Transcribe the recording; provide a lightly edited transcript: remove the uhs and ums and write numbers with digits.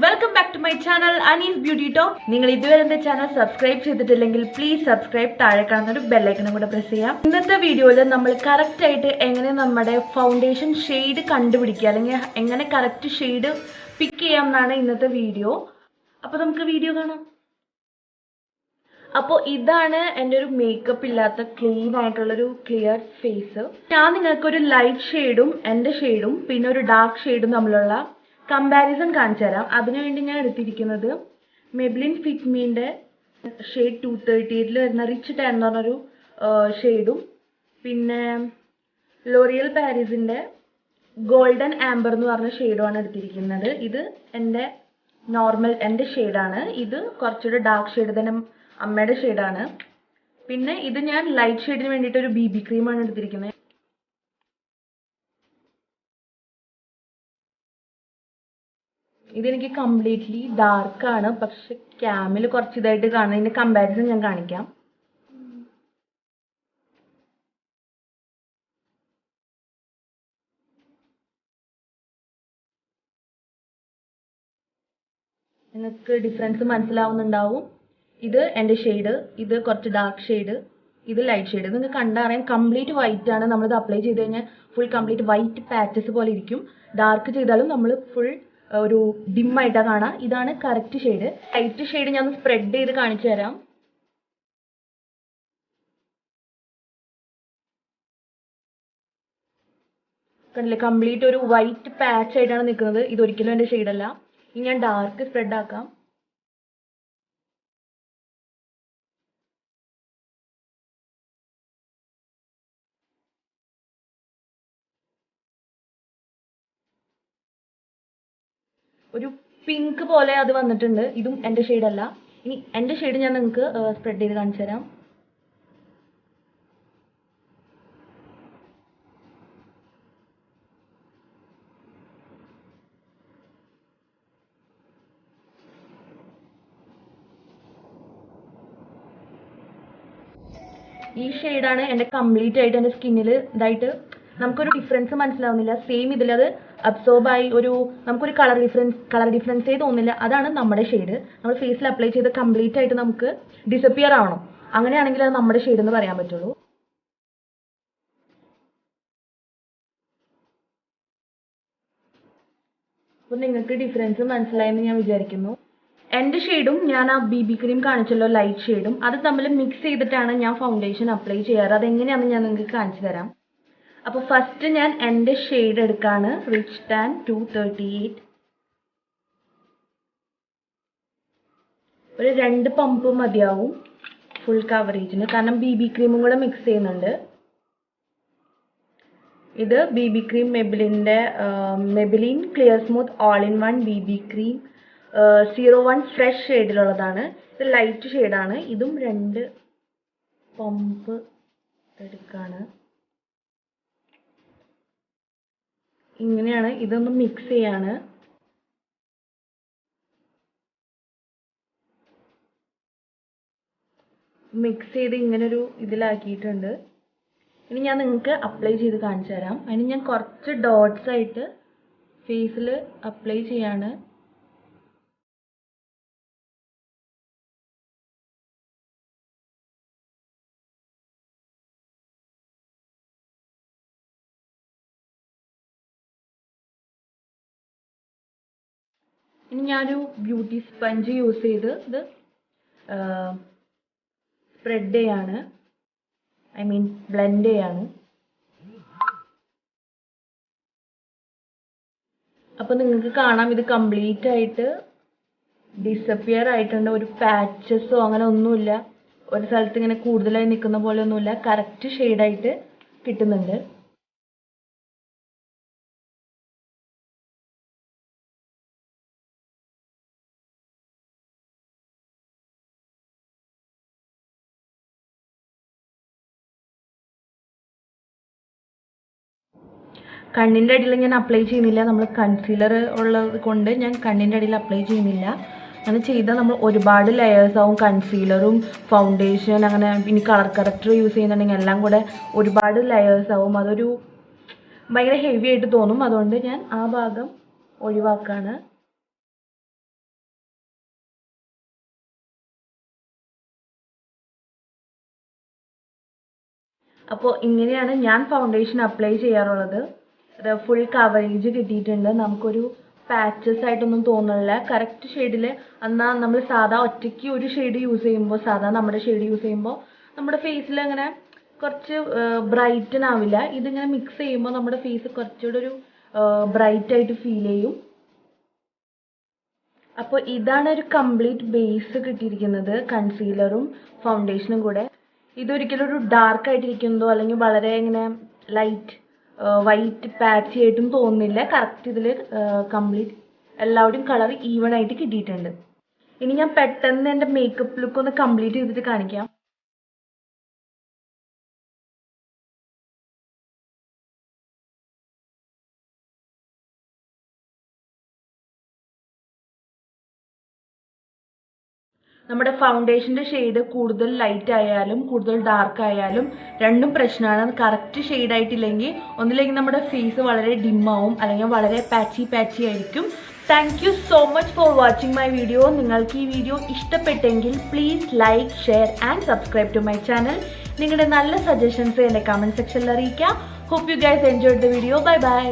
Welcome back to my channel Anees beauty talk. നിങ്ങൾ ഇതുവരെ എൻ്റെ ചാനൽ സബ്സ്ക്രൈബ് ചെയ്തിട്ടില്ലെങ്കിൽ പ്ലീസ് സബ്സ്ക്രൈബ്, താഴെ കാണുന്ന ഒരു ബെല്ലൈക്കനും കൂടെ പ്രസ് ചെയ്യാം. ഇന്നത്തെ വീഡിയോയിൽ നമ്മൾ കറക്റ്റ് ആയിട്ട് എങ്ങനെ നമ്മുടെ ഫൗണ്ടേഷൻ ഷെയ്ഡ് കണ്ടുപിടിക്കുക അല്ലെങ്കിൽ എങ്ങനെ കറക്റ്റ് ഷെയ്ഡ് പിക്ക് ചെയ്യാം എന്നാണ് ഇന്നത്തെ വീഡിയോ. അപ്പോൾ നമുക്ക് വീഡിയോ കാണാം. അപ്പോൾ ഇതാണ് എൻ്റെ ഒരു മേക്കപ്പ് ഇല്ലാത്ത ക്ലീൻ ആയിട്ടുള്ളൊരു ക്ലിയർ ഫേസ്. ഞാൻ നിങ്ങൾക്കൊരു ലൈറ്റ് ഷെയ്ഡും എൻ്റെ ഷെയ്ഡും പിന്നെ ഒരു ഡാർക്ക് ഷെയ്ഡും തമ്മിലുള്ള കമ്പാരിസൺ കാണിച്ചു തരാം. അതിനുവേണ്ടി ഞാൻ എടുത്തിരിക്കുന്നത് മെബ്ലിൻ ഫിറ്റ് മീൻ്റെ ഷെയ്ഡ് 238 വരുന്ന റിച്ച് ടാൻ എന്ന് പറഞ്ഞൊരു ഷെയ്ഡും പിന്നെ ലോറിയൽ പാരീസിൻ്റെ ഗോൾഡൻ ആംബർ എന്ന് പറഞ്ഞ ഷെയ്ഡുമാണ് എടുത്തിരിക്കുന്നത്. ഇത് എൻ്റെ ഷെയ്ഡാണ്. ഇത് കുറച്ചുകൂടെ ഡാർക്ക് ഷെയ്ഡ് തന്നെ അമ്മയുടെ ഷെയ്ഡാണ്. പിന്നെ ഇത് ഞാൻ ലൈറ്റ് ഷെയ്ഡിന് വേണ്ടിയിട്ട് ഒരു BB ക്രീമാണ് എടുത്തിരിക്കുന്നത്. ഇതെനിക്ക് കംപ്ലീറ്റ്ലി ഡാർക്കാണ്, പക്ഷെ ക്യാമിൽ കുറച്ച് ഇതായിട്ട് കാണും. ഇതിൻ്റെ കമ്പാരിസൺ ഞാൻ കാണിക്കാം. നിങ്ങൾക്ക് ഡിഫറൻസ് മനസ്സിലാവുന്നുണ്ടാവും. ഇത് എൻ്റെ ഷെയ്ഡ്, ഇത് കുറച്ച് ഡാർക്ക് ഷെയ്ഡ്, ഇത് ലൈറ്റ് ഷെയ്ഡ്. നിങ്ങൾക്ക് കണ്ടറിയാം കംപ്ലീറ്റ് വൈറ്റ് ആണ്. നമ്മളിത് അപ്ലൈ ചെയ്ത് കഴിഞ്ഞാൽ ഫുൾ കംപ്ലീറ്റ് വൈറ്റ് പാച്ചസ് പോലെ ഇരിക്കും. ഡാർക്ക് ചെയ്താലും നമ്മൾ ഫുൾ ഒരു ഡിമ്മായിട്ടാണ് കാണാം. ഇതാണ് കറക്റ്റ് ഷെയ്ഡ്. ലൈറ്റ് ഷെയ്ഡ് ഞാൻ സ്പ്രെഡ് ചെയ്ത് കാണിച്ചു തരാം. കണ്ടില്ലേ, കംപ്ലീറ്റ് ഒരു വൈറ്റ് പാച്ച് ആയിട്ടാണ് നിൽക്കുന്നത്. ഇതൊരിക്കലും എൻ്റെ ഷെയ്ഡല്ല. ഇനി ഞാൻ ഡാർക്ക് സ്പ്രെഡ് ആക്കാം. ഒരു പിങ്ക് പോലെ അത് വന്നിട്ടുണ്ട്. ഇതും എൻ്റെ ഷെയ്ഡല്ല. ഇനി എൻ്റെ ഷെയ്ഡ് ഞാൻ നിങ്ങൾക്ക് സ്പ്രെഡ് ചെയ്ത് കാണിച്ചു തരാം. ഈ ഷെയ്ഡാണ് എൻ്റെ കംപ്ലീറ്റ് ആയിട്ട് എൻ്റെ സ്കിന്നിൽ ഇതായിട്ട് നമുക്കൊരു ഡിഫറൻസ് മനസ്സിലാവുന്നില്ല. സെയിം ഇതിലത് അബ്സോർബായി നമുക്കൊരു കളർ ഡിഫറൻസേ തോന്നില്ല. അതാണ് നമ്മുടെ ഷെയ്ഡ്. നമ്മൾ ഫേസിൽ അപ്ലൈ ചെയ്ത് കംപ്ലീറ്റ് ആയിട്ട് നമുക്ക് ഡിസപ്പിയർ ആവണം. അങ്ങനെയാണെങ്കിൽ അത് നമ്മുടെ ഷെയ്ഡ് എന്ന് പറയാൻ പറ്റുള്ളൂ. അപ്പോൾ നിങ്ങൾക്ക് ഡിഫറൻസ് മനസ്സിലായെന്ന് ഞാൻ വിചാരിക്കുന്നു. എൻ്റെ ഷെയ്ഡും ഞാൻ ആ BB ക്രീം കാണിച്ചല്ലോ ലൈറ്റ് ഷെയ്ഡും അത് തമ്മിൽ മിക്സ് ചെയ്തിട്ടാണ് ഞാൻ ഫൗണ്ടേഷൻ അപ്ലൈ ചെയ്യാറ്. അതെങ്ങനെയാണെന്ന് ഞാൻ നിങ്ങൾക്ക് കാണിച്ചു തരാം. അപ്പോൾ ഫസ്റ്റ് ഞാൻ എൻ്റെ ഷെയ്ഡ് എടുക്കാണ്, റിച്ച് ടാൻ 238. ഒരു 2 പമ്പ് മതിയാവും ഫുൾ കവറേജിന്, കാരണം BB ക്രീമും കൂടെ മിക്സ് ചെയ്യുന്നുണ്ട്. ഇത് BB cream Maybelline clear smooth all in one BB cream 01 fresh ഷെയ്ഡിലുള്ളതാണ്. ഇത് ലൈറ്റ് ഷെയ്ഡാണ്. ഇതും 2 പമ്പ് എടുക്കാണ്. ഇങ്ങനെയാണ്. ഇതൊന്ന് മിക്സ് ചെയ്യാണ്. മിക്സ് ചെയ്ത് ഇങ്ങനൊരു ഇതിലാക്കിയിട്ടുണ്ട്. ഇനി ഞാൻ നിങ്ങൾക്ക് അപ്ലൈ ചെയ്ത് കാണിച്ചു തരാം. അതിന് ഞാൻ കുറച്ച് ഡോട്ട്സ് ആയിട്ട് ഫേസിൽ അപ്ലൈ ചെയ്യാണ്. ഇനി ഞാനൊരു ബ്യൂട്ടി സ്പഞ്ച് യൂസ് ചെയ്ത് ഇത് സ്പ്രെഡ് ചെയ്യാണ്, ബ്ലെൻഡ് ചെയ്യാണ്. അപ്പോൾ നിങ്ങൾക്ക് കാണാം ഇത് കംപ്ലീറ്റ് ആയിട്ട് ഡിസപ്പിയർ ആയിട്ടുണ്ട്. ഒരു പാച്ചസോ അങ്ങനെ ഒന്നുമില്ല. ഒരു സ്ഥലത്ത് ഇങ്ങനെ കൂടുതലായി നിൽക്കുന്ന പോലെ ഒന്നുമില്ല. കറക്റ്റ് ഷെയ്ഡായിട്ട് കിട്ടുന്നുണ്ട്. കണ്ണിൻ്റെ അടിയിൽ ഞാൻ അപ്ലൈ ചെയ്യുന്നില്ല. നമ്മൾ കൺസീലർ ഉള്ളത് കൊണ്ട് ഞാൻ കണ്ണിൻ്റെ അടിയിൽ അപ്ലൈ ചെയ്യുന്നില്ല. അങ്ങനെ ചെയ്താൽ നമ്മൾ ഒരുപാട് ലെയേഴ്സ് ആവും. കൺസീലറും ഫൗണ്ടേഷൻ അങ്ങനെ ഇനി കളർ കറക്റ്റർ യൂസ് ചെയ്യുന്നുണ്ടെങ്കിൽ എല്ലാം കൂടെ ഒരുപാട് ലെയേഴ്സ് ആവും. അതൊരു ഭയങ്കര ഹെവി ആയിട്ട് തോന്നും. അതുകൊണ്ട് ഞാൻ ആ ഭാഗം ഒഴിവാക്കാണ്. അപ്പോൾ ഇങ്ങനെയാണ് ഞാൻ ഫൗണ്ടേഷൻ അപ്ലൈ ചെയ്യാറുള്ളത്. ഫുൾ കവറേജ് കിട്ടിയിട്ടുണ്ട്. നമുക്കൊരു പാച്ചസ് ആയിട്ടൊന്നും തോന്നുന്നില്ല. കറക്റ്റ് ഷെയ്ഡിൽ എന്നാൽ നമ്മൾ സാധാ ഒറ്റയ്ക്ക് ഒരു ഷെയ്ഡ് യൂസ് ചെയ്യുമ്പോൾ, സാധാ നമ്മുടെ ഷെയ്ഡ് യൂസ് ചെയ്യുമ്പോൾ നമ്മുടെ ഫേസിൽ അങ്ങനെ കുറച്ച് ബ്രൈറ്റൻ ആവില്ല. ഇതിങ്ങനെ മിക്സ് ചെയ്യുമ്പോൾ നമ്മുടെ ഫേസ് കുറച്ചുകൂടെ ഒരു ബ്രൈറ്റ് ആയിട്ട് ഫീൽ ചെയ്യും. അപ്പോൾ ഇതാണ് ഒരു കംപ്ലീറ്റ് ബേസ് കിട്ടിയിരിക്കുന്നത്, കൺസീലറും ഫൗണ്ടേഷനും കൂടെ. ഇതൊരിക്കലും ഒരു ഡാർക്ക് ആയിട്ടിരിക്കുന്നതോ അല്ലെങ്കിൽ വളരെ ഇങ്ങനെ ലൈറ്റ് വൈറ്റ് പാച്ചി ആയിട്ടും തോന്നുന്നില്ല. കറക്റ്റ് ഇതിൽ കംപ്ലീറ്റ് എല്ലാവരുടെയും കളർ ഈവൺ ആയിട്ട് കിട്ടിയിട്ടുണ്ട്. ഇനി ഞാൻ പെട്ടെന്ന് എൻ്റെ മേക്കപ്പ് ലുക്ക് ഒന്ന് കംപ്ലീറ്റ് ചെയ്തിട്ട് കാണിക്കാം. നമ്മുടെ ഫൗണ്ടേഷൻ്റെ ഷെയ്ഡ് കൂടുതൽ ലൈറ്റ് ആയാലും കൂടുതൽ ഡാർക്ക് ആയാലും രണ്ടും പ്രശ്നമാണ്. കറക്റ്റ് ഷെയ്ഡ് ആയിട്ടില്ലെങ്കിൽ ഒന്നില്ലെങ്കിൽ നമ്മുടെ ഫേസ് വളരെ ഡിമ്മാവും അല്ലെങ്കിൽ വളരെ പാച്ചി ആയിരിക്കും. Thank you so much for watching my video. നിങ്ങൾക്ക് ഈ വീഡിയോ ഇഷ്ടപ്പെട്ടെങ്കിൽ please like, share and subscribe to my channel. നിങ്ങളുടെ നല്ല സജഷൻസ് എൻ്റെ കമൻറ്റ് സെക്ഷനിൽ അറിയിക്കാം. Hope you guys enjoyed the video. Bye by.